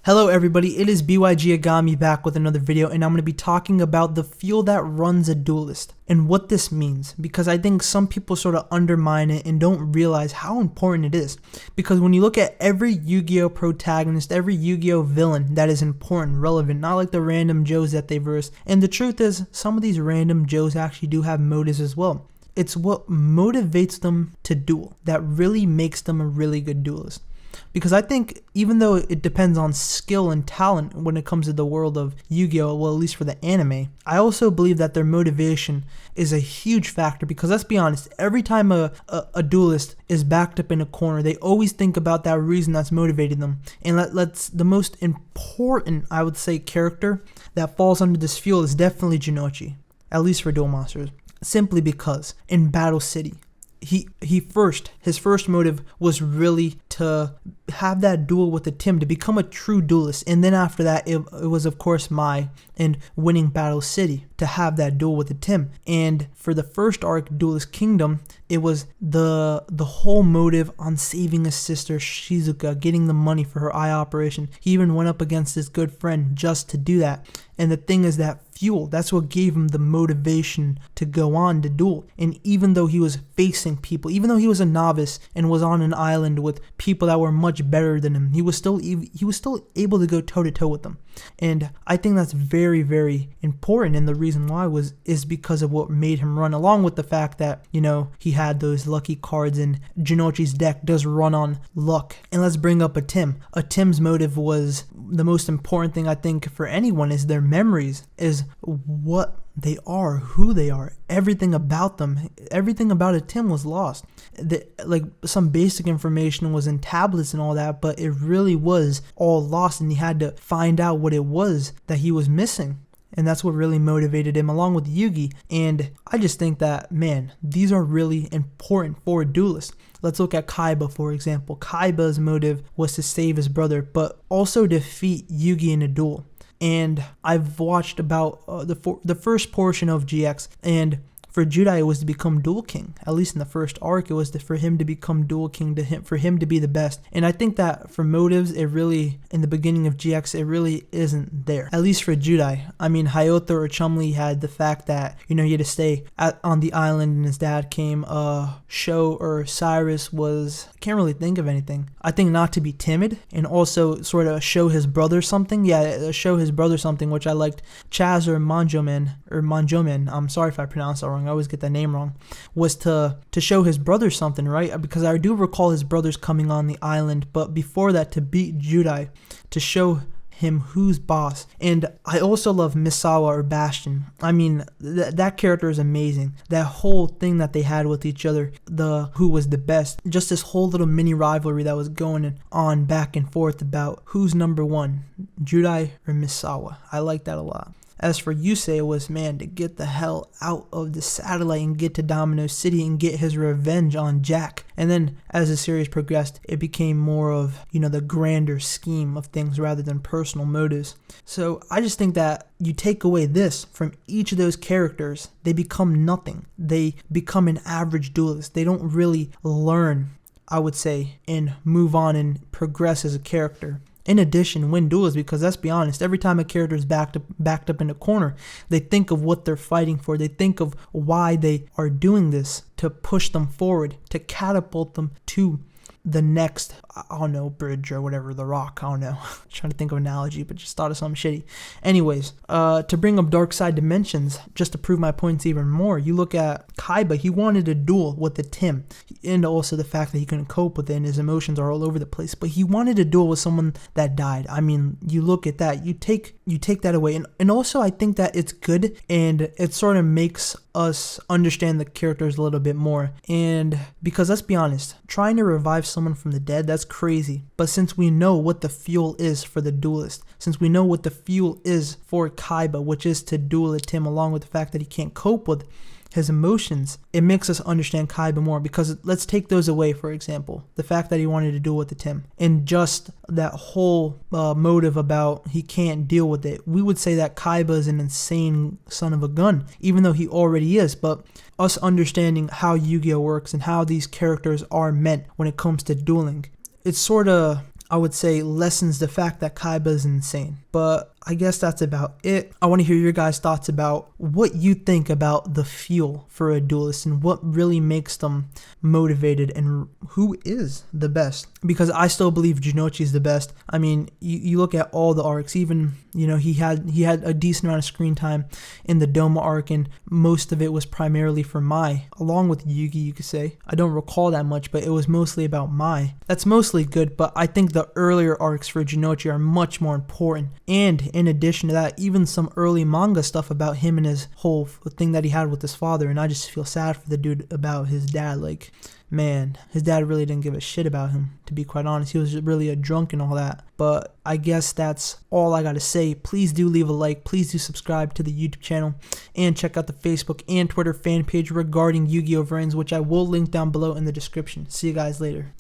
Hello everybody, it is BYG Agami back with another video, and I'm going to be talking about the fuel that runs a duelist and what this means, because I think some people sort of undermine it and don't realize how important it is. Because when you look at every Yu-Gi-Oh protagonist, every Yu-Gi-Oh villain that is important, relevant, not like the random Joes that they verse, and the truth is some of these random Joes actually do have motives as well. It's what motivates them to duel that really makes them a really good duelist. Because I think even though it depends on skill and talent when it comes to the world of Yu-Gi-Oh, well, at least for the anime, I also believe that their motivation is a huge factor. Because let's be honest, every time a duelist is backed up in a corner, they always think about that reason that's motivating them. And let's the most important, I would say, character that falls under this fuel is definitely Jinochi, at least for Duel Monsters. Simply because in Battle City, his first motive was really to have that duel with the Tim, to become a true duelist, and then after that it was of course Mai and winning Battle City to have that duel with the Tim. And for the first arc, Duelist Kingdom, it was the whole motive on saving his sister Shizuka, getting the money for her eye operation. He even went up against his good friend just to do that. And the thing is that fuel, that's what gave him the motivation to go on to duel. And even though he was facing people, even though he was a novice and was on an island with people that were much better than him, he was still able to go toe to toe with them. And I think that's very, very important. And the reason why is because of what made him run, along with the fact that, you know, he had those lucky cards, and Jinochi's deck does run on luck. And let's bring up a Tim. A Tim's motive was the most important thing I think for anyone, is their memories, is what they are, who they are, everything about them. Everything about a Tim was lost. Like some basic information was in tablets and all that, but it really was all lost, and he had to find out what it was that he was missing. And that's what really motivated him, along with Yugi. And I just think that, man, these are really important for a duelist. Let's look at Kaiba, for example. Kaiba's motive was to save his brother, but also defeat Yugi in a duel. And I've watched about the first portion of GX, and for Judai, it was to become Duel King. At least in the first arc, it was for him to become Duel King, for him to be the best. And I think that for motives, it really, in the beginning of GX, it really isn't there. At least for Judai. I mean, Hayato or Chumli had the fact that, you know, he had to stay on the island and his dad came. Sho or Cyrus was, I can't really think of anything. I think not to be timid and also sort of show his brother something. Yeah, show his brother something, which I liked. Chaz or Manjoman, I'm sorry if I pronounced that wrong. I always get that name wrong, was to show his brother something, right? Because I do recall his brothers coming on the island, but before that, to beat Judai, to show him who's boss. And I also love Misawa or Bastion. I mean, that character is amazing. That whole thing that they had with each other, who was the best, just this whole little mini rivalry that was going on back and forth about who's number one, Judai or Misawa. I like that a lot. As for Yusei, it was, man, to get the hell out of the satellite and get to Domino City and get his revenge on Jack. And then as the series progressed, it became more of, you know, the grander scheme of things rather than personal motives. So I just think that you take away this from each of those characters, they become nothing. They become an average duelist. They don't really learn, I would say, and move on and progress as a character. In addition, win duels, because let's be honest, every time a character is backed up in a corner, they think of what they're fighting for. They think of why they are doing this, to push them forward, to catapult them to the next, I don't know, bridge or whatever, the rock, I don't know. Trying to think of an analogy, but just thought of something shitty. Anyways, to bring up Dark Side Dimensions, just to prove my points even more, you look at Kaiba, he wanted a duel with the Tim, and also the fact that he couldn't cope with it and his emotions are all over the place, but he wanted a duel with someone that died. I mean, you look at that, you take that away, and also I think that it's good, and it sort of makes us understand the characters a little bit more. And because let's be honest, trying to revive someone from the dead, that's crazy. But since we know what the fuel is for the duelist, since we know what the fuel is for Kaiba, which is to duel a Tim, along with the fact that he can't cope with his emotions, it makes us understand Kaiba more. Because let's take those away, for example, the fact that he wanted to duel with the Tim, and just that whole motive about he can't deal with it, we would say that Kaiba is an insane son of a gun, even though he already is. But us understanding how Yu-Gi-Oh works and how these characters are meant when it comes to dueling, it's sort of, I would say, lessens the fact that Kaiba is insane. But I guess that's about it. I want to hear your guys' thoughts about what you think about the fuel for a duelist and what really makes them motivated and who is the best. Because I still believe Jinochi is the best. I mean, you look at all the arcs, even, he had a decent amount of screen time in the Doma arc, and most of it was primarily for Mai, along with Yugi, you could say. I don't recall that much, but it was mostly about Mai. That's mostly good, but I think the earlier arcs for Jinochi are much more important. And in addition to that, even some early manga stuff about him and his whole thing that he had with his father, and I just feel sad for the dude about his dad. Like, man, his dad really didn't give a shit about him, to be quite honest. He was really a drunk and all that. But I guess that's all I gotta say. Please do leave a like, please do subscribe to the YouTube channel, and check out the Facebook and Twitter fan page regarding Yu-Gi-Oh! Vrains, which I will link down below in the description. See you guys later.